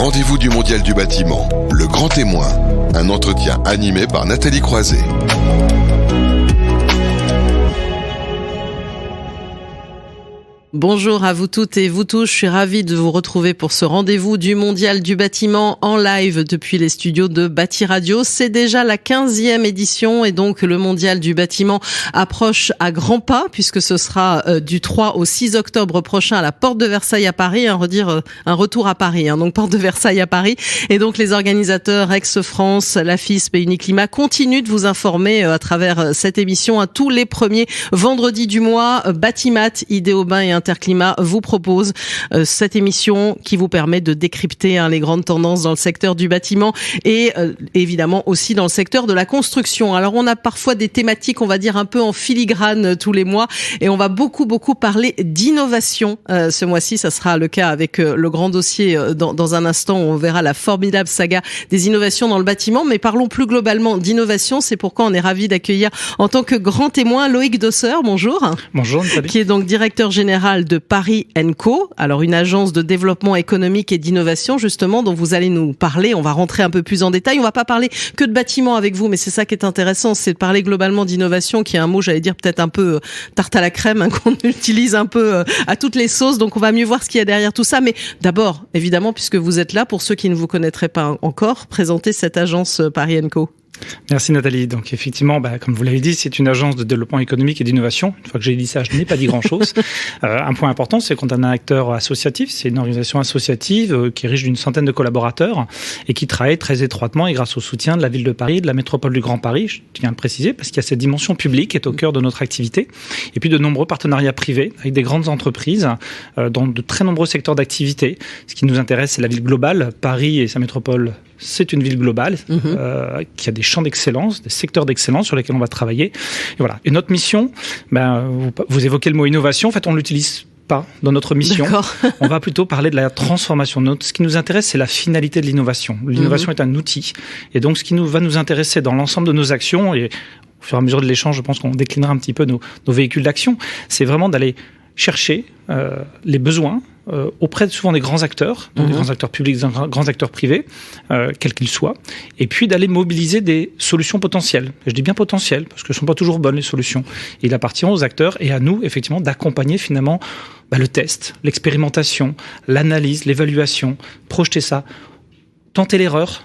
rendez-vous du Mondial du bâtiment, le grand témoin. Un entretien animé par Nathalie Croiset. Bonjour à vous toutes et vous tous, je suis ravie de vous retrouver pour ce rendez-vous du Mondial du bâtiment en live depuis les studios de Bâti Radio. C'est déjà la 15e édition et donc le Mondial du bâtiment approche à grands pas puisque ce sera du 3 au 6 octobre prochain à la Porte de Versailles à Paris, un retour à Paris, donc Porte de Versailles à Paris. Et donc les organisateurs Aix-France, la FISP et Uniclimat continuent de vous informer à travers cette émission à tous les premiers vendredis du mois. Batimat, Idéobain et Interclimat vous propose cette émission qui vous permet de décrypter les grandes tendances dans le secteur du bâtiment et évidemment aussi dans le secteur de la construction. Alors on a parfois des thématiques, on va dire un peu en filigrane tous les mois et on va beaucoup parler d'innovation. Ce mois-ci, ça sera le cas avec le grand dossier dans un instant où on verra la formidable saga des innovations dans le bâtiment. Mais parlons plus globalement d'innovation. C'est pourquoi on est ravis d'accueillir en tant que grand témoin Loïc Dosseur. Bonjour. Bonjour Nathalie. Qui est donc directeur général de Paris & Co, alors une agence de développement économique et d'innovation justement dont vous allez nous parler. On va rentrer un peu plus en détail. On va pas parler que de bâtiment avec vous, mais c'est ça qui est intéressant, c'est de parler globalement d'innovation, qui est un mot, j'allais dire peut-être un peu tarte à la crème, qu'on utilise un peu à toutes les sauces. Donc on va mieux voir ce qu'il y a derrière tout ça. Mais d'abord, évidemment, puisque vous êtes là, pour ceux qui ne vous connaîtraient pas encore, présentez cette agence Paris & Co. Merci Nathalie. Donc effectivement, comme vous l'avez dit, c'est une agence de développement économique et d'innovation. Une fois que j'ai dit ça, je n'ai pas dit grand-chose. Un point important, c'est qu'on a un acteur associatif. C'est une organisation associative qui est riche d'une centaine de collaborateurs et qui travaille très étroitement et grâce au soutien de la ville de Paris, de la métropole du Grand Paris, je tiens à le préciser, parce qu'il y a cette dimension publique qui est au cœur de notre activité. Et puis de nombreux partenariats privés avec des grandes entreprises dans de très nombreux secteurs d'activité. Ce qui nous intéresse, c'est la ville globale. Paris et sa métropole, c'est une ville globale qui a des champs d'excellence, des secteurs d'excellence sur lesquels on va travailler. Et voilà. Et notre mission, vous évoquez le mot innovation. En fait, on l'utilise pas dans notre mission. D'accord. On va plutôt parler de la transformation. Ce qui nous intéresse, c'est la finalité de l'innovation. L'innovation est un outil. Et donc, ce qui va nous intéresser dans l'ensemble de nos actions, et au fur et à mesure de l'échange, je pense qu'on déclinera un petit peu nos véhicules d'action, c'est vraiment d'aller chercher les besoins auprès souvent des grands acteurs, donc des grands acteurs publics, des grands acteurs privés, quels qu'ils soient, et puis d'aller mobiliser des solutions potentielles. Et je dis bien potentielles, parce que ce ne sont pas toujours bonnes les solutions. Et il appartient aux acteurs et à nous, effectivement, d'accompagner finalement le test, l'expérimentation, l'analyse, l'évaluation, projeter ça, tenter l'erreur,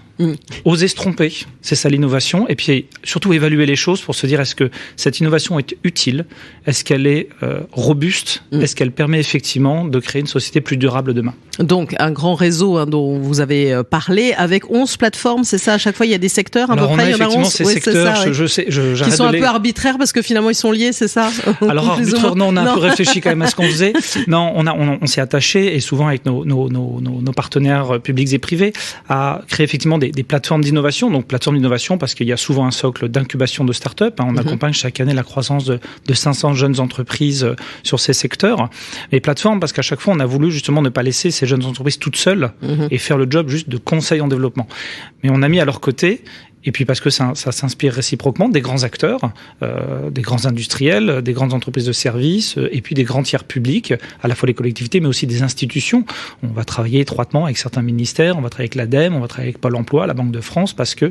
oser se tromper, c'est ça l'innovation, et puis surtout évaluer les choses pour se dire est-ce que cette innovation est utile, est-ce qu'elle est robuste, est-ce qu'elle permet effectivement de créer une société plus durable demain. Donc un grand réseau dont vous avez parlé, avec 11 plateformes, c'est ça, à chaque fois il y a des secteurs à peu près, il y en a 11. Ces secteurs, qui sont un peu arbitraires parce que finalement ils sont liés, c'est ça? Alors arbitraire, non, on a un peu réfléchi quand même à ce qu'on faisait. Non, on s'est attaché, et souvent avec nos partenaires publics et privés, à créer effectivement des plateformes d'innovation. Donc plateformes d'innovation parce qu'il y a souvent un socle d'incubation de start-up. On accompagne chaque année la croissance de 500 jeunes entreprises sur ces secteurs. Et plateformes parce qu'à chaque fois on a voulu justement ne pas laisser ces jeunes entreprises toutes seules et faire le job juste de conseil en développement. Mais on a mis à leur côté, et puis parce que ça s'inspire réciproquement, des grands acteurs, des grands industriels, des grandes entreprises de services, et puis des grands tiers publics, à la fois les collectivités, mais aussi des institutions. On va travailler étroitement avec certains ministères, on va travailler avec l'ADEME, on va travailler avec Pôle emploi, la Banque de France, parce que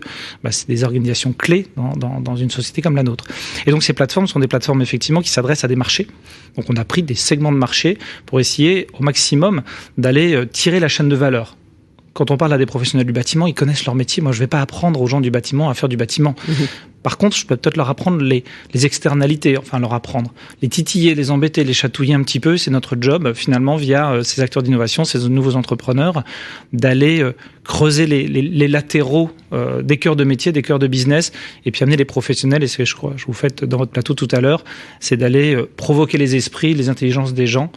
c'est des organisations clés dans une société comme la nôtre. Et donc ces plateformes sont des plateformes effectivement qui s'adressent à des marchés. Donc on a pris des segments de marché pour essayer au maximum d'aller tirer la chaîne de valeur. Quand on parle à des professionnels du bâtiment, ils connaissent leur métier. Moi, je ne vais pas apprendre aux gens du bâtiment à faire du bâtiment. Par contre, je peux peut-être leur apprendre les externalités, les titiller, les embêter, les chatouiller un petit peu. C'est notre job, finalement, via ces acteurs d'innovation, ces nouveaux entrepreneurs, d'aller creuser les latéraux des cœurs de métier, des cœurs de business, et puis amener les professionnels, et c'est, je crois, je vous faites dans votre plateau tout à l'heure, c'est d'aller provoquer les esprits, les intelligences des gens,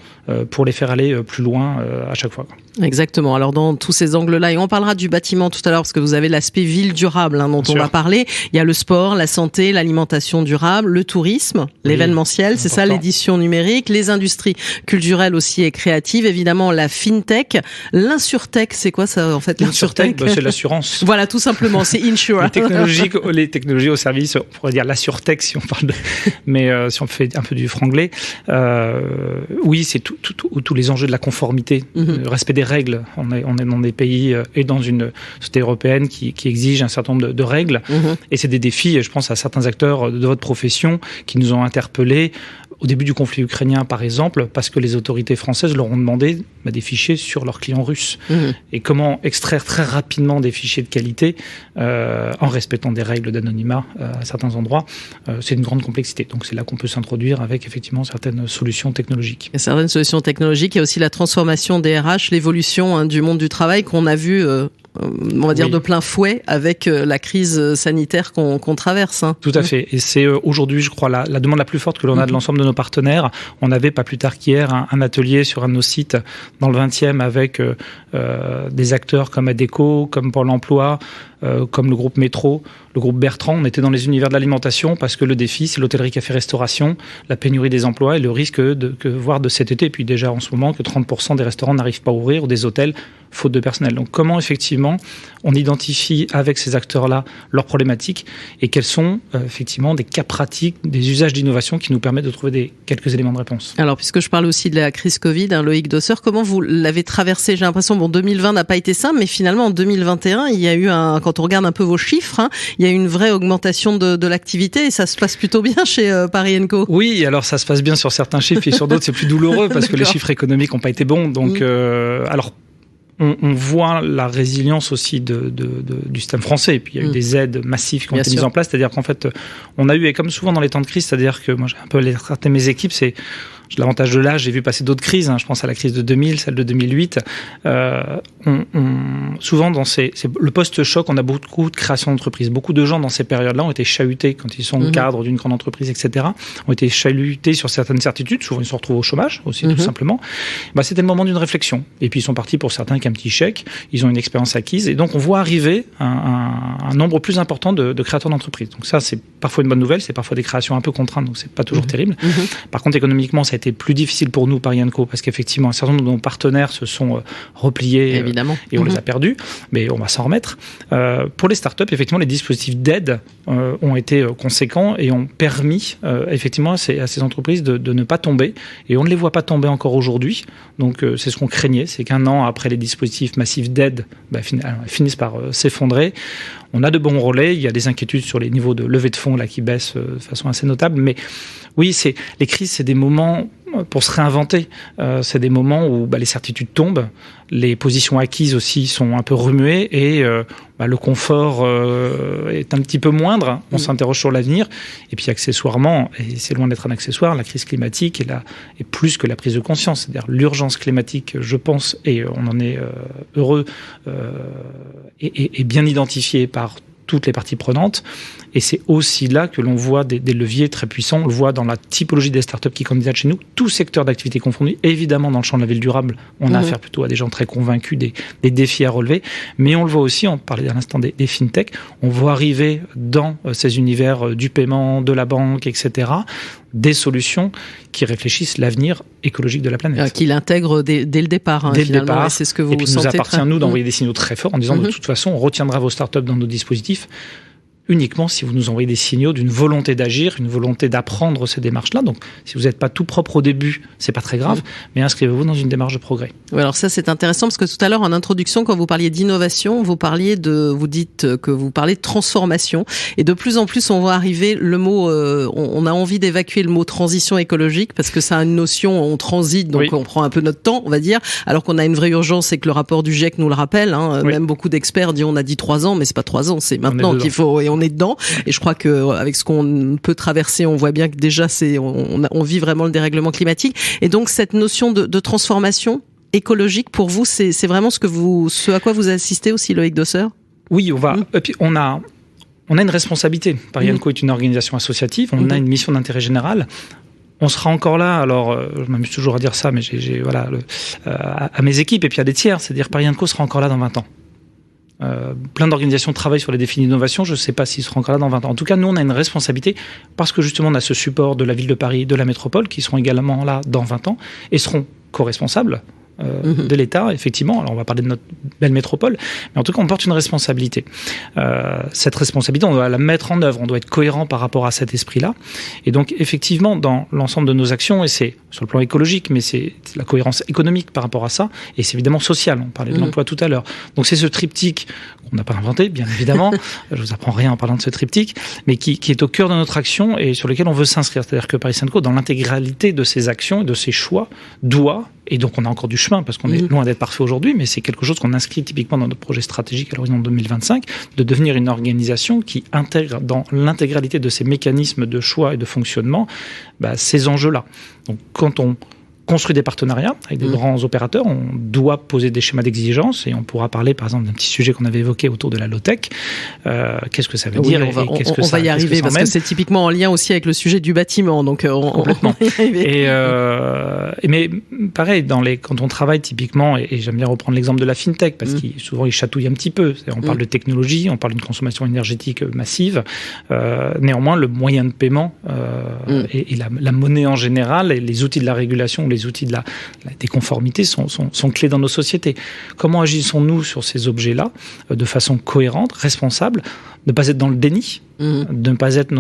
pour les faire aller plus loin à chaque fois. Exactement. Alors, dans tous ces angles-là, et on parlera du bâtiment tout à l'heure, parce que vous avez l'aspect ville durable dont on va parler. Il y a le sport, la santé, l'alimentation durable, le tourisme, l'événementiel, c'est ça, l'édition numérique, les industries culturelles aussi et créatives, évidemment la fintech, l'insurtech, c'est quoi ça en fait? L'insurtech, c'est l'assurance. Voilà, tout simplement, c'est insure. Les technologies au service, on pourrait dire l'assurtech si on parle de... Mais si on fait un peu du franglais, oui, c'est tous les enjeux de la conformité, le respect des règles. On est dans des pays et dans une société européenne qui exige un certain nombre de règles. Et c'est des défis, et je pense à certains acteurs de votre profession qui nous ont interpellés au début du conflit ukrainien, par exemple, parce que les autorités françaises leur ont demandé des fichiers sur leurs clients russes. Et comment extraire très rapidement des fichiers de qualité en respectant des règles d'anonymat à certains endroits, c'est une grande complexité. Donc c'est là qu'on peut s'introduire avec effectivement certaines solutions technologiques. Et certaines solutions technologiques, il y a aussi la transformation des RH, l'évolution du monde du travail qu'on a vu on va dire de plein fouet avec la crise sanitaire qu'on traverse. Tout à fait. Et c'est aujourd'hui, je crois, la demande la plus forte que l'on a de l'ensemble de nos partenaires. On avait, pas plus tard qu'hier, un atelier sur un de nos sites dans le 20e avec des acteurs comme Adecco, comme Pôle emploi, comme le groupe Métro, le groupe Bertrand. On était dans les univers de l'alimentation parce que le défi, c'est l'hôtellerie, café, restauration, la pénurie des emplois et le risque voire de cet été, et puis déjà en ce moment, que 30% des restaurants n'arrivent pas à ouvrir ou des hôtels faute de personnel. Donc comment effectivement on identifie avec ces acteurs-là leurs problématiques et quels sont effectivement des cas pratiques, des usages d'innovation qui nous permettent de trouver quelques éléments de réponse. Alors puisque je parle aussi de la crise Covid, Loïc Dosseur, comment vous l'avez traversé? J'ai l'impression, 2020 n'a pas été simple, mais finalement en 2021, il y a eu quand on regarde un peu vos chiffres, il y a eu une vraie augmentation de l'activité et ça se passe plutôt bien chez Paris & Co. Oui, alors ça se passe bien sur certains chiffres et sur d'autres c'est plus douloureux parce que les chiffres économiques n'ont pas été bons. Donc alors on voit la résilience aussi du système français. Et puis, il y a eu des aides massives qui ont été mises en place. C'est-à-dire qu'en fait, on a eu, et comme souvent dans les temps de crise, c'est-à-dire que moi, j'ai un peu alerté mes équipes, j'ai l'avantage de l'âge, j'ai vu passer d'autres crises. Je pense à la crise de 2000, celle de 2008. Souvent, c'est le post-choc, on a beaucoup de création d'entreprises. Beaucoup de gens dans ces périodes-là ont été chahutés quand ils sont cadres d'une grande entreprise, etc. Ont été chahutés sur certaines certitudes. Souvent, ils se retrouvent au chômage aussi, tout simplement. C'était le moment d'une réflexion. Et puis, ils sont partis pour certains avec un petit chèque. Ils ont une expérience acquise. Et donc, on voit arriver un nombre plus important de créateurs d'entreprises. Donc ça, c'est parfois une bonne nouvelle. C'est parfois des créations un peu contraintes, donc c'est pas toujours terrible. Par contre, économiquement, ça a été plus difficile pour nous, Paris & Co, parce qu'effectivement, un certain nombre de nos partenaires se sont repliés et on les a perdus, mais on va s'en remettre. Pour les startups, effectivement, les dispositifs d'aide ont été conséquents et ont permis effectivement à ces entreprises de ne pas tomber, et on ne les voit pas tomber encore aujourd'hui. Donc c'est ce qu'on craignait, c'est qu'un an après les dispositifs massifs d'aide finissent par s'effondrer. On a de bons relais, il y a des inquiétudes sur les niveaux de levée de fonds là, qui baissent de façon assez notable, mais oui, les crises, c'est des moments pour se réinventer. C'est des moments où les certitudes tombent, les positions acquises aussi sont un peu remuées et le confort est un petit peu moindre. On s'interroge sur l'avenir. Et puis accessoirement, et c'est loin d'être un accessoire, la crise climatique est plus que la prise de conscience. C'est-à-dire l'urgence climatique, je pense, et on en est heureux, et bien identifiée par toutes les parties prenantes. Et c'est aussi là que l'on voit des leviers très puissants. On le voit dans la typologie des startups qui candidatent chez nous, tout secteur d'activité confondu. Évidemment, dans le champ de la ville durable, on a affaire plutôt à des gens très convaincus des défis à relever. Mais on le voit aussi, on parlait à l'instant des fintech, on voit arriver dans ces univers du paiement, de la banque, etc., des solutions qui réfléchissent l'avenir écologique de la planète. Qui l'intègrent dès le départ, dès le départ. C'est ce que vous et puis sentez. Il nous appartient, nous, d'envoyer des signaux très forts en disant de toute façon, on retiendra vos startups dans nos dispositifs uniquement si vous nous envoyez des signaux d'une volonté d'agir, une volonté d'apprendre ces démarches-là. Donc, si vous n'êtes pas tout propre au début, c'est pas très grave, mais inscrivez-vous dans une démarche de progrès. Oui, alors ça, c'est intéressant parce que tout à l'heure, en introduction, quand vous parliez d'innovation, vous dites que vous parlez de transformation. Et de plus en plus, on voit arriver le mot, on a envie d'évacuer le mot transition écologique parce que ça a une notion, on transite, donc on prend un peu notre temps, on va dire, alors qu'on a une vraie urgence et que le rapport du GIEC nous le rappelle. Même beaucoup d'experts disent, on a dit 3 ans, mais c'est pas 3 ans, c'est maintenant qu'il faut, et on est dedans. Et je crois que avec ce qu'on peut traverser, on voit bien que déjà on vit vraiment le dérèglement climatique. Et donc cette notion de transformation écologique pour vous, c'est vraiment ce à quoi vous assistez aussi, Loïc Dosseur. Oui, et puis on a une responsabilité. Paris & Co est une organisation associative, on a une mission d'intérêt général. On sera encore là, alors je m'amuse toujours à dire ça, mais à mes équipes et puis à des tiers, c'est-à-dire Paris & Co sera encore là dans 20 ans. Plein d'organisations travaillent sur les défis d'innovation. Je ne sais pas s'ils seront encore là dans 20 ans. En tout cas, nous, on a une responsabilité parce que justement, on a ce support de la ville de Paris, de la métropole, qui seront également là dans 20 ans et seront co-responsables de l'État, effectivement. Alors, on va parler de notre belle métropole, mais en tout cas, on porte une responsabilité. Cette responsabilité, on doit la mettre en œuvre, on doit être cohérent par rapport à cet esprit-là. Et donc, effectivement, dans l'ensemble de nos actions, et c'est sur le plan écologique, mais c'est la cohérence économique par rapport à ça, et c'est évidemment social. On parlait de l'emploi tout à l'heure. Donc, c'est ce triptyque qu'on n'a pas inventé, bien évidemment. Je vous apprends rien en parlant de ce triptyque, mais qui est au cœur de notre action et sur lequel on veut s'inscrire. C'est-à-dire que Paris Syndco, dans l'intégralité de ses actions et de ses choix, doit, et donc on a encore du chemin parce qu'on est loin d'être parfait aujourd'hui, mais c'est quelque chose qu'on inscrit typiquement dans notre projet stratégique à l'horizon 2025, de devenir une organisation qui intègre dans l'intégralité de ses mécanismes de choix et de fonctionnement ces enjeux-là. Donc quand on construit des partenariats avec des grands opérateurs, on doit poser des schémas d'exigence et on pourra parler par exemple d'un petit sujet qu'on avait évoqué autour de la low-tech. Qu'est-ce que ça veut dire on va y arriver parce que c'est typiquement en lien aussi avec le sujet du bâtiment. Donc on va y arriver. Mais pareil, quand on travaille typiquement, et j'aime bien reprendre l'exemple de la fintech parce qu'il souvent il chatouille un petit peu. On parle de technologie, on parle d'une consommation énergétique massive. Néanmoins, le moyen de paiement et la monnaie en général et les outils de la régulation, les outils de des conformités sont clés dans nos sociétés. Comment agissons-nous sur ces objets-là de façon cohérente, responsable, ne pas être dans le déni, de ne pas être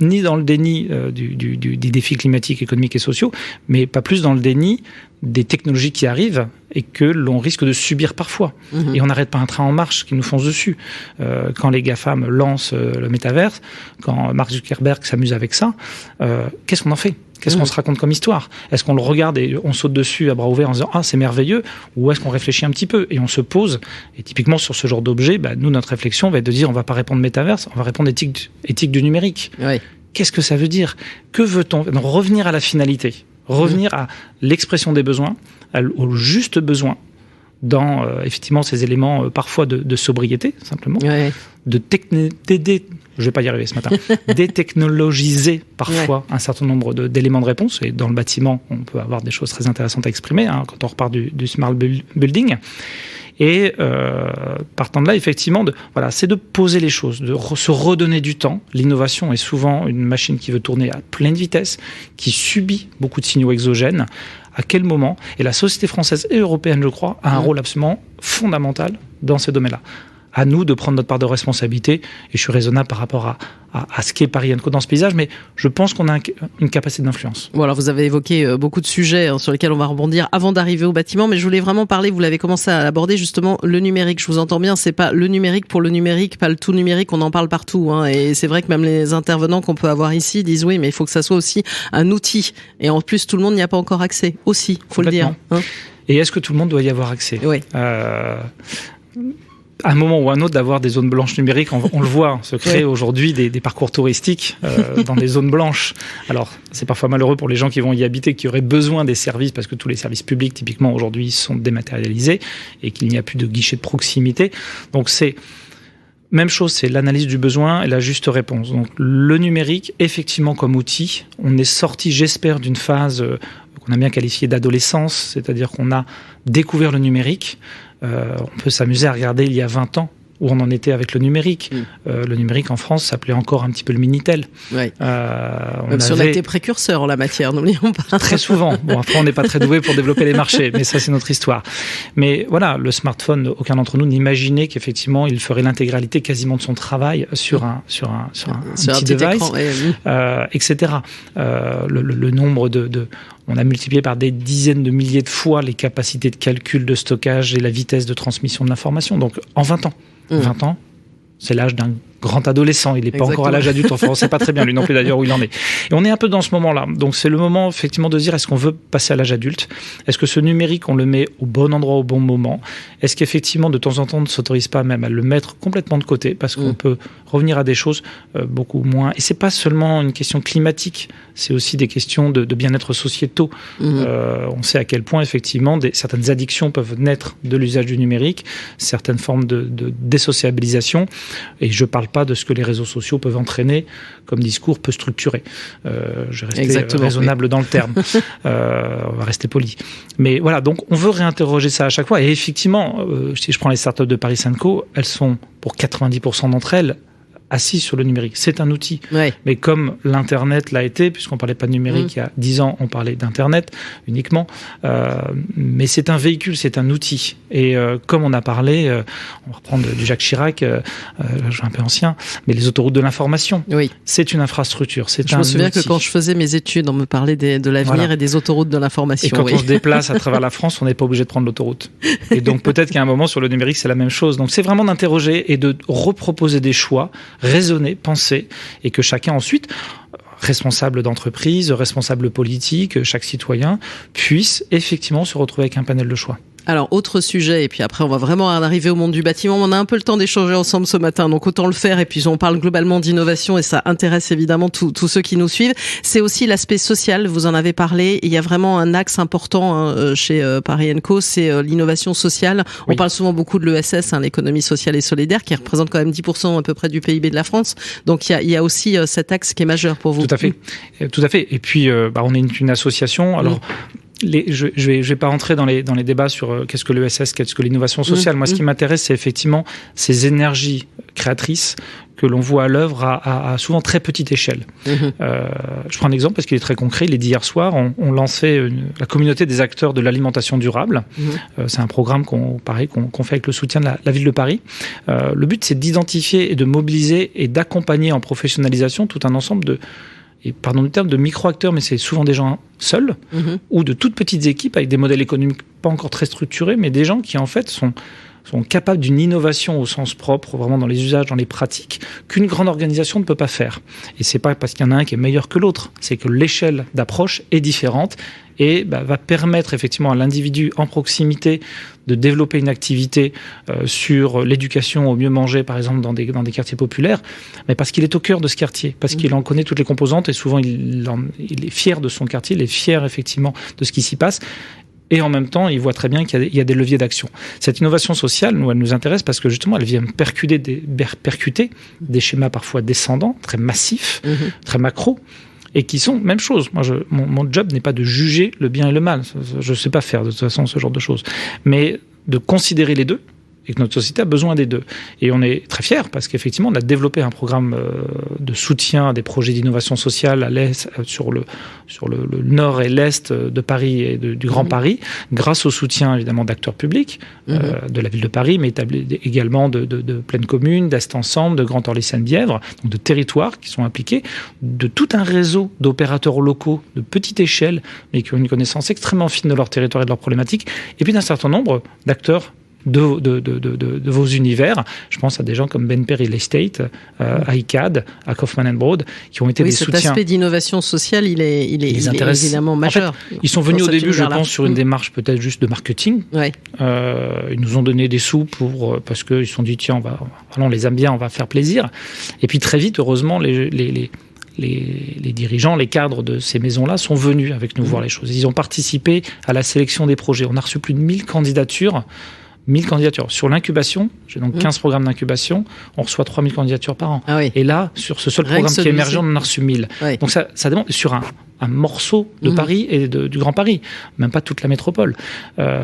ni dans le déni des défis climatiques, économiques et sociaux, mais pas plus dans le déni des technologies qui arrivent et que l'on risque de subir parfois. Et on n'arrête pas un train en marche qui nous fonce dessus. Quand les GAFAM lancent le métaverse, quand Mark Zuckerberg s'amuse avec ça, qu'est-ce qu'on en fait ? Qu'est-ce qu'on se raconte comme histoire ? Est-ce qu'on le regarde et on saute dessus à bras ouverts en se disant « Ah, c'est merveilleux » ou est-ce qu'on réfléchit un petit peu et on se pose ? Et typiquement, sur ce genre d'objet, nous, notre réflexion va être de dire « On ne va pas répondre métaverse, on va répondre éthique du numérique. Oui. » Qu'est-ce que ça veut dire ? Que veut-on ? Donc, revenir à la finalité, revenir à l'expression des besoins, au juste besoin, dans effectivement ces éléments parfois de sobriété, simplement, d'aider, je ne vais pas y arriver ce matin, détechnologiser parfois un certain nombre d'éléments de réponse. Et dans le bâtiment, on peut avoir des choses très intéressantes à exprimer quand on repart du smart building. Et partant de là, effectivement, c'est de poser les choses, de se redonner du temps. L'innovation est souvent une machine qui veut tourner à pleine vitesse, qui subit beaucoup de signaux exogènes. À quel moment ? Et la société française et européenne, je crois, a un rôle absolument fondamental dans ces domaines-là. À nous de prendre notre part de responsabilité. Et je suis raisonnable par rapport à ce qu'est Paris Syndco dans ce paysage, mais je pense qu'on a une capacité d'influence. Bon, alors vous avez évoqué beaucoup de sujets sur lesquels on va rebondir avant d'arriver au bâtiment, mais je voulais vraiment parler, vous l'avez commencé à aborder justement, le numérique. Je vous entends bien, c'est pas le numérique pour le numérique, pas le tout numérique, on en parle partout. Et c'est vrai que même les intervenants qu'on peut avoir ici disent oui, mais il faut que ça soit aussi un outil. Et en plus, tout le monde n'y a pas encore accès aussi, faut le dire. Et est-ce que tout le monde doit y avoir accès ? Oui. À un moment ou à un autre, d'avoir des zones blanches numériques, on le voit, se créer aujourd'hui des parcours touristiques dans des zones blanches. Alors, c'est parfois malheureux pour les gens qui vont y habiter, qui auraient besoin des services, parce que tous les services publics, typiquement, aujourd'hui, sont dématérialisés et qu'il n'y a plus de guichet de proximité. Donc, même chose, c'est l'analyse du besoin et la juste réponse. Donc, le numérique, effectivement, comme outil, on est sorti, j'espère, d'une phase qu'on a bien qualifiée d'adolescence, c'est-à-dire qu'on a découvert le numérique. On peut s'amuser à regarder il y a 20 ans où on en était avec le numérique. Le numérique en France s'appelait encore un petit peu le Minitel. Oui. Même si on a été précurseurs en la matière, n'oublions pas. Très souvent. Bon, après, on n'est pas très doué pour développer les marchés, mais ça, c'est notre histoire. Mais voilà, le smartphone, aucun d'entre nous n'imaginait qu'effectivement, il ferait l'intégralité quasiment de son travail sur un petit device, etc. Le nombre on a multiplié par des dizaines de milliers de fois les capacités de calcul, de stockage et la vitesse de transmission de l'information. Donc, en 20 ans. 20 ans, c'est l'âge d'un grand adolescent. Il n'est pas encore à l'âge adulte. Enfin, on ne sait pas très bien, lui non plus d'ailleurs, où il en est. Et on est un peu dans ce moment-là. Donc, c'est le moment, effectivement, de dire, est-ce qu'on veut passer à l'âge adulte ? Est-ce que ce numérique, on le met au bon endroit, au bon moment ? Est-ce qu'effectivement, de temps en temps, on ne s'autorise pas même à le mettre complètement de côté ? Parce qu'on peut revenir à des choses beaucoup moins... Et ce n'est pas seulement une question climatique, c'est aussi des questions de bien-être sociétaux. On sait à quel point, effectivement, certaines addictions peuvent naître de l'usage du numérique, certaines formes de désociabilisation. Et je parle pas de ce que les réseaux sociaux peuvent entraîner comme discours peu structuré. Je vais rester raisonnable dans le terme. On va rester poli. Mais voilà, donc on veut réinterroger ça à chaque fois. Et effectivement, si je prends les startups de Paris Co, elles sont, pour 90% d'entre elles, assis sur le numérique. C'est un outil. Ouais. Mais comme l'Internet l'a été, puisqu'on ne parlait pas de numérique il y a 10 ans, on parlait d'Internet uniquement. Mais c'est un véhicule, c'est un outil. Et comme on a parlé, on va reprendre du Jacques Chirac, je suis un peu ancien, mais les autoroutes de l'information, c'est une infrastructure. Je me souviens que quand je faisais mes études, on me parlait de l'avenir et des autoroutes de l'information. Et quand on se déplace à travers la France, on n'est pas obligé de prendre l'autoroute. Et donc peut-être qu'à un moment, sur le numérique, c'est la même chose. Donc c'est vraiment d'interroger et de reproposer des choix, raisonner, penser, et que chacun ensuite, responsable d'entreprise, responsable politique, chaque citoyen, puisse effectivement se retrouver avec un panel de choix. Alors, autre sujet, et puis après on va vraiment arriver au monde du bâtiment. On a un peu le temps d'échanger ensemble ce matin, donc autant le faire. Et puis on parle globalement d'innovation et ça intéresse évidemment tous ceux qui nous suivent. C'est aussi l'aspect social, vous en avez parlé. Il y a vraiment un axe important chez Paris Co, c'est l'innovation sociale. On parle souvent beaucoup de l'ESS, l'économie sociale et solidaire, qui représente quand même 10% à peu près du PIB de la France. Donc il y a aussi cet axe qui est majeur pour vous. Tout à fait. Et puis on est une association. Alors je vais pas rentrer dans les débats sur qu'est-ce que l'ESS, qu'est-ce que l'innovation sociale. Moi, ce qui m'intéresse, c'est effectivement ces énergies créatrices que l'on voit à l'œuvre à souvent très petite échelle. Je prends un exemple parce qu'il est très concret. Il est d'hier soir, on lançait la communauté des acteurs de l'alimentation durable. C'est un programme qu'on fait avec le soutien de la ville de Paris. Le but, c'est d'identifier et de mobiliser et d'accompagner en professionnalisation tout un ensemble et pardon du terme, de micro-acteurs, mais c'est souvent des gens seuls, ou de toutes petites équipes avec des modèles économiques pas encore très structurés, mais des gens qui en fait sont capables d'une innovation au sens propre, vraiment dans les usages, dans les pratiques, qu'une grande organisation ne peut pas faire. Et c'est pas parce qu'il y en a un qui est meilleur que l'autre, c'est que l'échelle d'approche est différente et va permettre effectivement à l'individu en proximité de développer une activité sur l'éducation au mieux manger, par exemple, dans des quartiers populaires, mais parce qu'il est au cœur de ce quartier, parce qu'il en connaît toutes les composantes et souvent il est fier de son quartier, il est fier effectivement de ce qui s'y passe. Et en même temps, il voit très bien qu'il y a des leviers d'action. Cette innovation sociale, elle nous intéresse parce que justement, elle vient percuter des schémas parfois descendants, très massifs, très macro, et qui sont même chose. Moi, mon job n'est pas de juger le bien et le mal. Je ne sais pas faire de toute façon ce genre de choses, mais de considérer les deux. Et que notre société a besoin des deux. Et on est très fiers parce qu'effectivement, on a développé un programme de soutien à des projets d'innovation sociale à l'est, sur le nord et l'est de Paris et du Grand Paris, grâce au soutien évidemment d'acteurs publics, de la ville de Paris, mais également de pleines communes, d'Est Ensemble, de Grand Orly-Seine-Bièvre, donc de territoires qui sont impliqués, de tout un réseau d'opérateurs locaux de petite échelle, mais qui ont une connaissance extrêmement fine de leur territoire et de leurs problématiques, et puis d'un certain nombre d'acteurs de vos univers. Je pense à des gens comme Ben Perry Estate, à ICAD, à Kaufman & Broad, qui ont été des soutiens. Cet aspect d'innovation sociale, il est évidemment majeur. En fait, ils sont venus au début, je pense, sur une démarche peut-être juste de marketing. Ils nous ont donné des sous parce qu'ils se sont dit, tiens, on les aime bien, on va faire plaisir. Et puis très vite, heureusement, les dirigeants, les cadres de ces maisons-là sont venus avec nous voir les choses. Ils ont participé à la sélection des projets. On a reçu plus de 1000 candidatures. 1000 candidatures. Sur l'incubation, j'ai donc 15 programmes d'incubation, on reçoit 3000 candidatures par an. Et là, sur ce seul programme qui est émergent, on en a reçu 1000. Donc ça demande sur un morceau de Paris et du Grand Paris, même pas toute la métropole.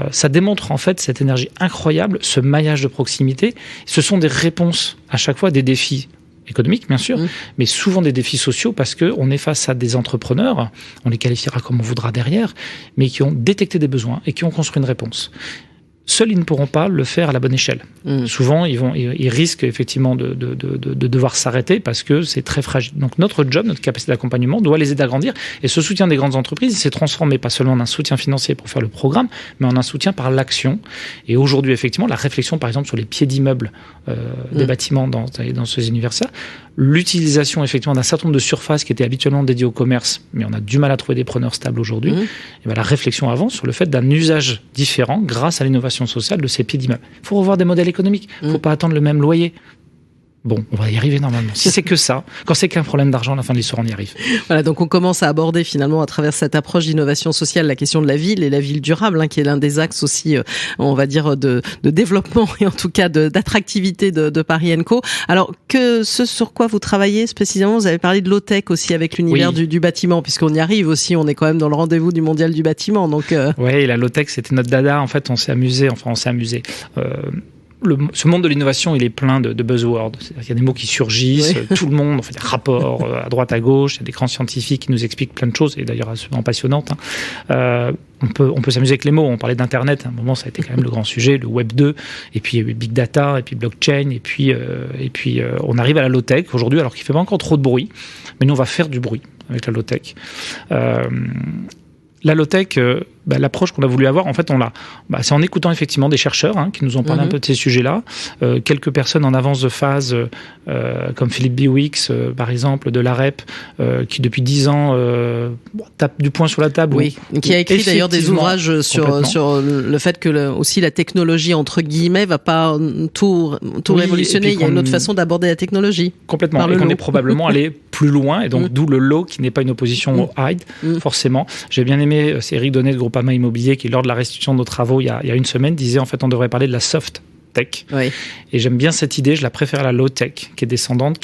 Ça démontre en fait cette énergie incroyable, ce maillage de proximité. Ce sont des réponses à chaque fois, des défis économiques, bien sûr, mais souvent des défis sociaux parce qu'on est face à des entrepreneurs, on les qualifiera comme on voudra derrière, mais qui ont détecté des besoins et qui ont construit une réponse. Seuls, ils ne pourront pas le faire à la bonne échelle. Souvent, ils risquent effectivement de devoir s'arrêter parce que c'est très fragile. Donc, notre job, notre capacité d'accompagnement doit les aider à grandir. Et ce soutien des grandes entreprises, il s'est transformé pas seulement en un soutien financier pour faire le programme, mais en un soutien par l'action. Et aujourd'hui, effectivement, la réflexion, par exemple, sur les pieds d'immeubles des bâtiments dans ces universités, l'utilisation effectivement d'un certain nombre de surfaces qui étaient habituellement dédiées au commerce, mais on a du mal à trouver des preneurs stables aujourd'hui. Et la réflexion avance sur le fait d'un usage différent grâce à l'innovation sociale de ces pieds d'immeubles. Il faut revoir des modèles économiques. Il ne faut pas attendre le même loyer. Bon, on va y arriver normalement. Si c'est que ça, quand c'est qu'un problème d'argent, à la fin de l'histoire, on y arrive. Voilà, donc on commence à aborder finalement à travers cette approche d'innovation sociale la question de la ville et la ville durable, qui est l'un des axes aussi, on va dire, de développement et en tout cas d'attractivité de Paris & Co. Alors, ce sur quoi vous travaillez spécifiquement, vous avez parlé de low-tech aussi avec l'univers du bâtiment, puisqu'on y arrive aussi, on est quand même dans le rendez-vous du mondial du bâtiment. Donc, Oui, la low-tech, c'était notre dada. En fait, on s'est amusé. Ce monde de l'innovation, il est plein de buzzwords. Il y a des mots qui surgissent, tout le monde, on fait des rapports à droite, à gauche, il y a des grands scientifiques qui nous expliquent plein de choses, et d'ailleurs absolument passionnantes. On peut s'amuser avec les mots. On parlait d'Internet, à un moment ça a été quand même le grand sujet, le Web 2, et puis Big Data, et puis Blockchain, et puis on arrive à la low-tech aujourd'hui, alors qu'il ne fait pas encore trop de bruit, mais nous on va faire du bruit avec la low-tech. La low-tech, l'approche qu'on a voulu avoir, en fait, c'est en écoutant effectivement des chercheurs qui nous ont parlé un peu de ces sujets-là. Quelques personnes en avance de phase, comme Philippe Biwix, par exemple, de l'AREP, qui depuis 10 ans tape du poing sur la table. Oui, qui a écrit d'ailleurs des ouvrages sur le fait que aussi la technologie, entre guillemets, va pas tout révolutionner. Il y a une autre façon d'aborder la technologie. Complètement, et qu'on est probablement allé plus loin, et donc d'où le low, qui n'est pas une opposition au high, forcément. J'ai bien aimé, c'est Eric Donnet de Groupama Immobilier qui, lors de la restitution de nos travaux il y a une semaine, disait en fait on devrait parler de la soft tech. Oui. Et j'aime bien cette idée, je la préfère à la low tech qui est descendante,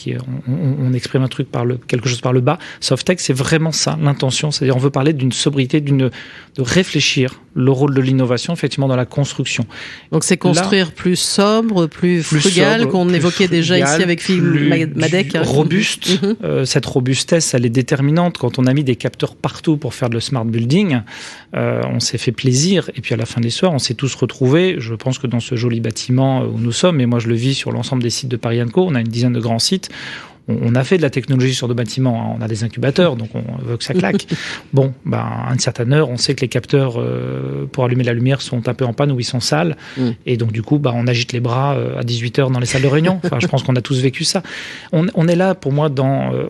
on exprime un truc quelque chose par le bas. Soft tech, c'est vraiment ça l'intention, c'est-à-dire on veut parler d'une sobriété, de réfléchir le rôle de l'innovation effectivement dans la construction. Donc c'est construire plus sobre, plus frugal, sobre, qu'on évoquait déjà ici avec Philippe Madec. Robuste. Cette robustesse, elle est déterminante. Quand on a mis des capteurs partout pour faire de le smart building, on s'est fait plaisir, et puis à la fin de l'histoire, on s'est tous retrouvés. Je pense que dans ce joli bâtiment où nous sommes, et moi je le vis sur l'ensemble des sites de Paris & Co, on a une dizaine de grands sites. On a fait de la technologie sur nos bâtiments, on a des incubateurs, donc on veut que ça claque. Bon, à une certaine heure, on sait que les capteurs pour allumer la lumière sont un peu en panne ou ils sont sales, et donc du coup, on agite les bras à 18h dans les salles de réunion. Enfin, je pense qu'on a tous vécu ça. On est là, pour moi,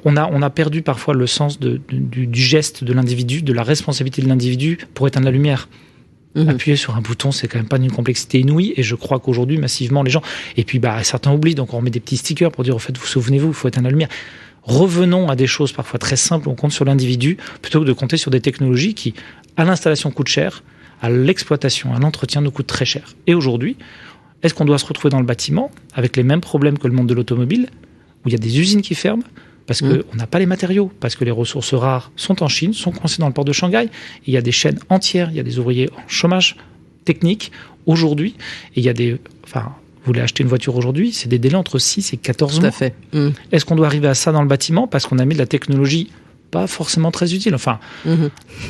on a perdu parfois le sens du geste de l'individu, de la responsabilité de l'individu pour éteindre la lumière. Appuyer sur un bouton, c'est quand même pas d'une complexité inouïe, et je crois qu'aujourd'hui, massivement, les gens... Et puis, certains oublient, donc on met des petits stickers pour dire, au fait, vous souvenez-vous, il faut éteindre la lumière. Revenons à des choses parfois très simples, on compte sur l'individu, plutôt que de compter sur des technologies qui, à l'installation, coûtent cher, à l'exploitation, à l'entretien, nous coûtent très cher. Et aujourd'hui, est-ce qu'on doit se retrouver dans le bâtiment avec les mêmes problèmes que le monde de l'automobile, où il y a des usines qui ferment, parce qu'on n'a pas les matériaux, parce que les ressources rares sont en Chine, sont coincées dans le port de Shanghai. Il y a des chaînes entières, il y a des ouvriers en chômage technique aujourd'hui, et il y a vous voulez acheter une voiture aujourd'hui, c'est des délais entre 6 et 14 mois. Tout à fait. Est-ce qu'on doit arriver à ça dans le bâtiment parce qu'on a mis de la technologie pas forcément très utile. Enfin,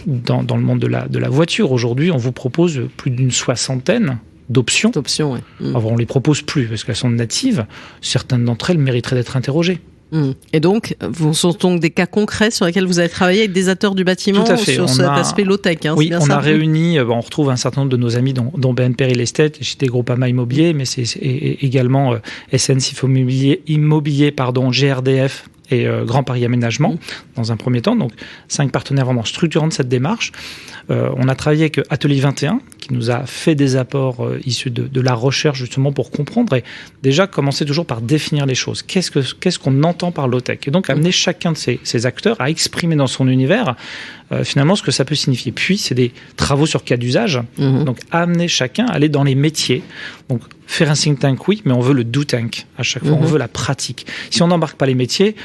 dans le monde de la voiture, aujourd'hui, on vous propose plus d'une soixantaine d'options. Ouais. Alors, on ne les propose plus parce qu'elles sont natives. Certaines d'entre elles mériteraient d'être interrogées. Et donc, ce sont donc des cas concrets sur lesquels vous avez travaillé avec des acteurs du bâtiment sur cet aspect low-tech. Oui, on a réuni, on retrouve un certain nombre de nos amis, dont BNP Real Estate, chez Groupama Immobilier, mais c'est également SNCF Immobilier, GRDF et Grand Paris Aménagement, dans un premier temps. Donc, 5 partenaires vraiment structurants de cette démarche. On a travaillé avec Atelier 21, qui nous a fait des apports issus de la recherche, justement, pour comprendre et déjà commencer toujours par définir les choses. Qu'est-ce qu'on entend par low-tech? Et donc, amener chacun de ces acteurs à exprimer dans son univers, finalement, ce que ça peut signifier. Puis, c'est des travaux sur cas d'usage. Donc, amener chacun à aller dans les métiers. Donc, faire un think tank, oui, mais on veut le do tank à chaque fois. On veut la pratique. Si on n'embarque pas les métiers,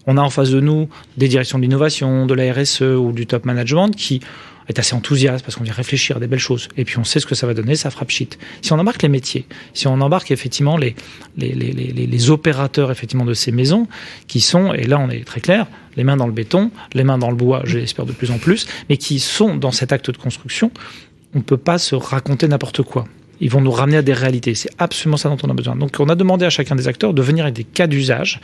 on a en face de nous des directions de l'innovation, de la RSE ou du top management qui est assez enthousiaste parce qu'on vient réfléchir à des belles choses. Et puis on sait ce que ça va donner, ça frappe shit. Si on embarque les métiers, si on embarque effectivement les opérateurs effectivement de ces maisons qui sont, et là on est très clair, les mains dans le béton, les mains dans le bois, je l'espère de plus en plus, mais qui sont dans cet acte de construction, on ne peut pas se raconter n'importe quoi. Ils vont nous ramener à des réalités. C'est absolument ça dont on a besoin. Donc, on a demandé à chacun des acteurs de venir avec des cas d'usage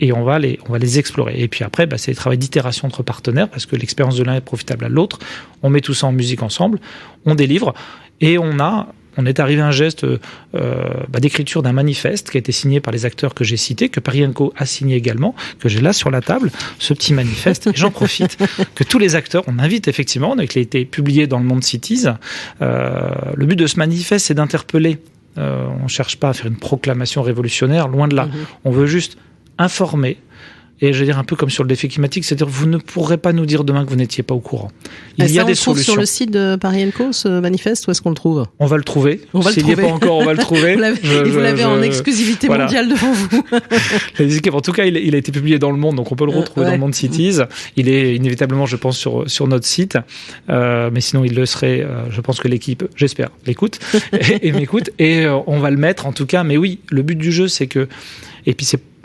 et on va les explorer. Et puis après, c'est le travail d'itération entre partenaires parce que l'expérience de l'un est profitable à l'autre. On met tout ça en musique ensemble, on délivre et on est arrivé à un geste d'écriture d'un manifeste qui a été signé par les acteurs que j'ai cités, que Paris & Co a signé également, que j'ai là sur la table, ce petit manifeste. Et j'en profite que tous les acteurs, on invite effectivement, il a été publié dans le Monde Cities. Le but de ce manifeste, c'est d'interpeller On ne cherche pas à faire une proclamation révolutionnaire, loin de là. On veut juste informer. Et je veux dire un peu comme sur le défi climatique, c'est-à-dire vous ne pourrez pas nous dire demain que vous n'étiez pas au courant. Il y a des solutions. Sur le site de Paris & Co, ce manifeste, où est-ce qu'on le trouve ? On va le trouver. S'il n'y est pas encore, on va le trouver. Vous l'avez en exclusivité mondiale devant vous. En tout cas, il a été publié dans Le Monde, donc on peut le retrouver dans Le Monde Cities. Il est inévitablement, je pense, sur notre site. Mais sinon, il le serait. Je pense que l'équipe, j'espère, l'écoute et m'écoute. Et on va le mettre, en tout cas. Mais oui, le but du jeu, c'est que... Et puis,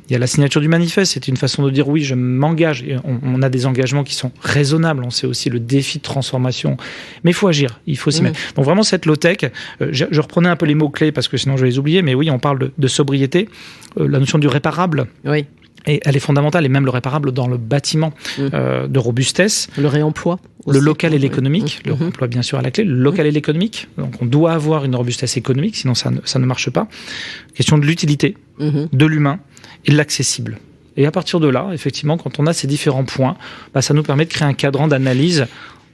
il y a la signature du manifeste, c'est une façon de dire oui, je m'engage. Et on a des engagements qui sont raisonnables. On sait aussi le défi de transformation. Mais il faut agir, il faut s'y mettre. Donc vraiment, cette low-tech, je reprenais un peu les mots-clés parce que sinon je vais les oublier. Mais oui, on parle de sobriété, la notion du réparable. Oui. Et elle est fondamentale, et même le réparable dans le bâtiment, de robustesse. Le réemploi aussi. Le local et l'économique. Le réemploi, bien sûr, à la clé. Le local et l'économique. Donc, on doit avoir une robustesse économique, sinon ça ne marche pas. Question de l'utilité, de l'humain et de l'accessible. Et à partir de là, effectivement, quand on a ces différents points, ça nous permet de créer un cadran d'analyse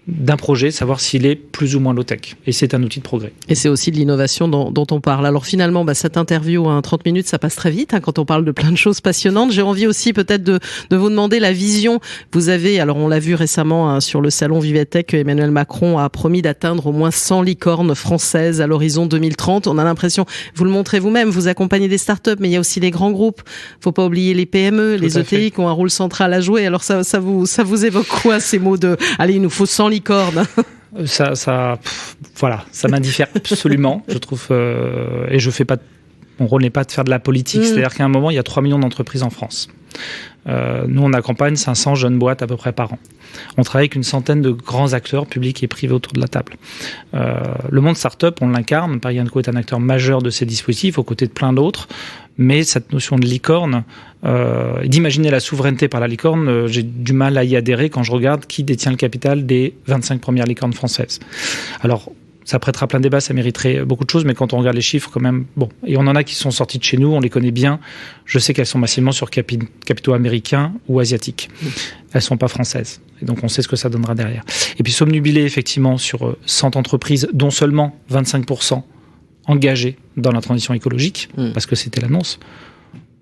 d'un projet, savoir s'il est plus ou moins low-tech. Et c'est un outil de progrès. Et c'est aussi de l'innovation dont on parle. Alors finalement, cette interview, 30 minutes, ça passe très vite quand on parle de plein de choses passionnantes. J'ai envie aussi peut-être de vous demander la vision. Vous avez, alors on l'a vu récemment sur le salon Vivatech, Emmanuel Macron a promis d'atteindre au moins 100 licornes françaises à l'horizon 2030. On a l'impression, vous le montrez vous-même, vous accompagnez des startups, mais il y a aussi les grands groupes. Faut pas oublier les PME, les ETI qui ont un rôle central à jouer. Alors ça vous évoque quoi ces mots de, allez, il nous faut 100 licornes? Voilà, ça m'indiffère absolument. Je trouve, et je fais pas. Mon rôle n'est pas de faire de la politique. C'est-à-dire qu'à un moment, il y a 3 millions d'entreprises en France. Nous, on accompagne 500 jeunes boîtes à peu près par an. On travaille avec une centaine de grands acteurs publics et privés autour de la table. Le monde start-up, on l'incarne. Paris & Co est un acteur majeur de ces dispositifs, aux côtés de plein d'autres. Mais cette notion de licorne, d'imaginer la souveraineté par la licorne, j'ai du mal à y adhérer quand je regarde qui détient le capital des 25 premières licornes françaises. Alors, ça prêtera plein de débats, ça mériterait beaucoup de choses, mais quand on regarde les chiffres, quand même, bon. Et on en a qui sont sortis de chez nous, on les connaît bien. Je sais qu'elles sont massivement sur capitaux américains ou asiatiques. Elles sont pas françaises. Et donc, on sait ce que ça donnera derrière. Et puis, somnubilé, effectivement, sur 100 entreprises, dont seulement 25% engagées dans la transition écologique, parce que c'était l'annonce.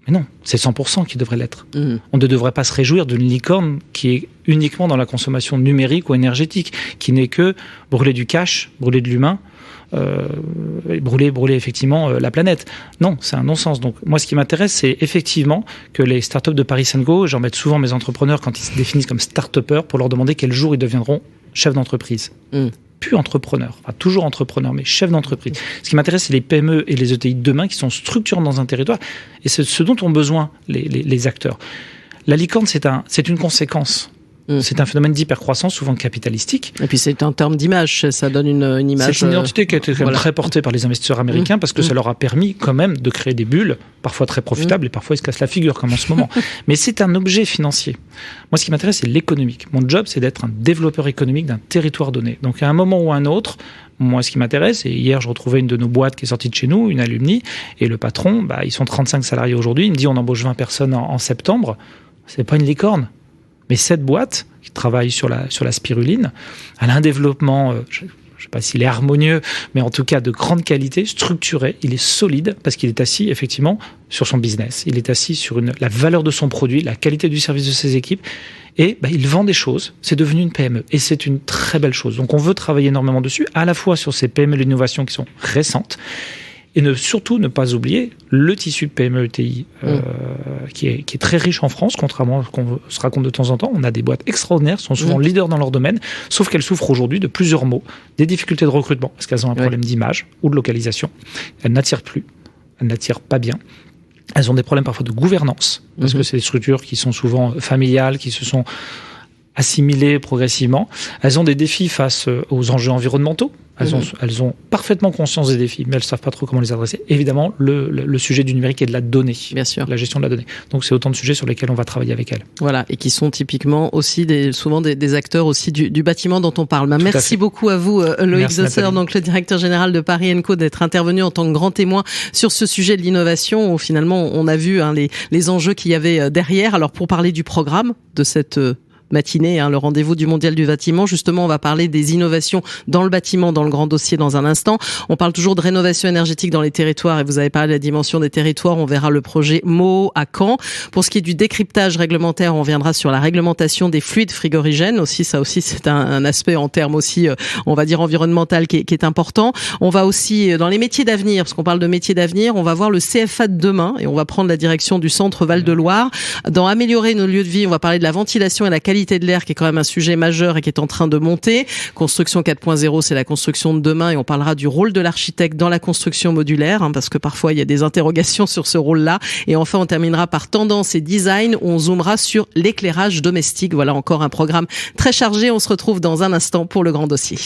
Mais non, c'est 100% qui devrait l'être. On ne devrait pas se réjouir d'une licorne qui est uniquement dans la consommation numérique ou énergétique, qui n'est que brûler du cash, brûler de l'humain, brûler effectivement la planète. Non, c'est un non-sens. Donc moi, ce qui m'intéresse, c'est effectivement que les startups de Paris & Co, j'embête souvent mes entrepreneurs quand ils se définissent comme start-upers pour leur demander quel jour ils deviendront chefs d'entreprise. Plus entrepreneurs, enfin toujours entrepreneurs, mais chefs d'entreprise. Ce qui m'intéresse, c'est les PME et les ETI de demain qui sont structurants dans un territoire, et c'est ce dont ont besoin les acteurs. La licorne, c'est une conséquence. C'est un phénomène d'hypercroissance, souvent capitalistique. Et puis c'est un terme d'image, ça donne une image. C'est une identité qui a été très portée par les investisseurs américains parce que ça leur a permis quand même de créer des bulles, parfois très profitables et parfois ils se cassent la figure comme en ce moment. Mais c'est un objet financier. Moi, ce qui m'intéresse, c'est l'économique. Mon job, c'est d'être un développeur économique d'un territoire donné. Donc à un moment ou à un autre, moi, ce qui m'intéresse, et hier, je retrouvais une de nos boîtes qui est sortie de chez nous, une alumni, et le patron, ils sont 35 salariés aujourd'hui, il me dit on embauche 20 personnes en septembre. C'est pas une licorne. Mais cette boîte, qui travaille sur la spiruline, elle a un développement, je ne sais pas s'il est harmonieux, mais en tout cas de grande qualité, structuré, il est solide, parce qu'il est assis effectivement sur son business. Il est assis sur la valeur de son produit, la qualité du service de ses équipes, et il vend des choses. C'est devenu une PME, et c'est une très belle chose. Donc on veut travailler énormément dessus, à la fois sur ces PME d'innovation qui sont récentes, et surtout ne pas oublier le tissu de PME-ETI qui est très riche en France, contrairement à ce qu'on se raconte de temps en temps. On a des boîtes extraordinaires, sont souvent leaders dans leur domaine, sauf qu'elles souffrent aujourd'hui de plusieurs maux. Des difficultés de recrutement, parce qu'elles ont un problème d'image ou de localisation. Elles n'attirent plus, elles n'attirent pas bien. Elles ont des problèmes parfois de gouvernance, parce que c'est des structures qui sont souvent familiales, qui se sont assimilées progressivement. Elles ont des défis face aux enjeux environnementaux. Elles ont parfaitement conscience des défis, mais elles ne savent pas trop comment les adresser. Évidemment, le sujet du numérique et de la donnée, bien sûr, la gestion de la donnée. Donc, c'est autant de sujets sur lesquels on va travailler avec elles. Voilà, et qui sont typiquement aussi souvent des acteurs aussi du bâtiment dont on parle. Merci beaucoup à vous, Loïc Dosser, donc le directeur général de Paris & Co, d'être intervenu en tant que grand témoin sur ce sujet de l'innovation, où finalement on a vu les enjeux qu'il y avait derrière. Alors, pour parler du programme de cette matinée, le rendez-vous du Mondial du bâtiment. Justement, on va parler des innovations dans le bâtiment, dans le grand dossier dans un instant. On parle toujours de rénovation énergétique dans les territoires et vous avez parlé de la dimension des territoires. On verra le projet MO à Caen. Pour ce qui est du décryptage réglementaire, on reviendra sur la réglementation des fluides frigorigènes aussi. Ça aussi, c'est un aspect en termes aussi, on va dire environnemental qui est important. On va aussi dans les métiers d'avenir, parce qu'on parle de métiers d'avenir, on va voir le CFA de demain et on va prendre la direction du centre Val-de-Loire. Dans améliorer nos lieux de vie, on va parler de la ventilation et la qualité de l'air qui est quand même un sujet majeur et qui est en train de monter. Construction 4.0, c'est la construction de demain et on parlera du rôle de l'architecte dans la construction modulaire, parce que parfois il y a des interrogations sur ce rôle-là. Et enfin, on terminera par tendance et design où on zoomera sur l'éclairage domestique. Voilà encore un programme très chargé. On se retrouve dans un instant pour le grand dossier.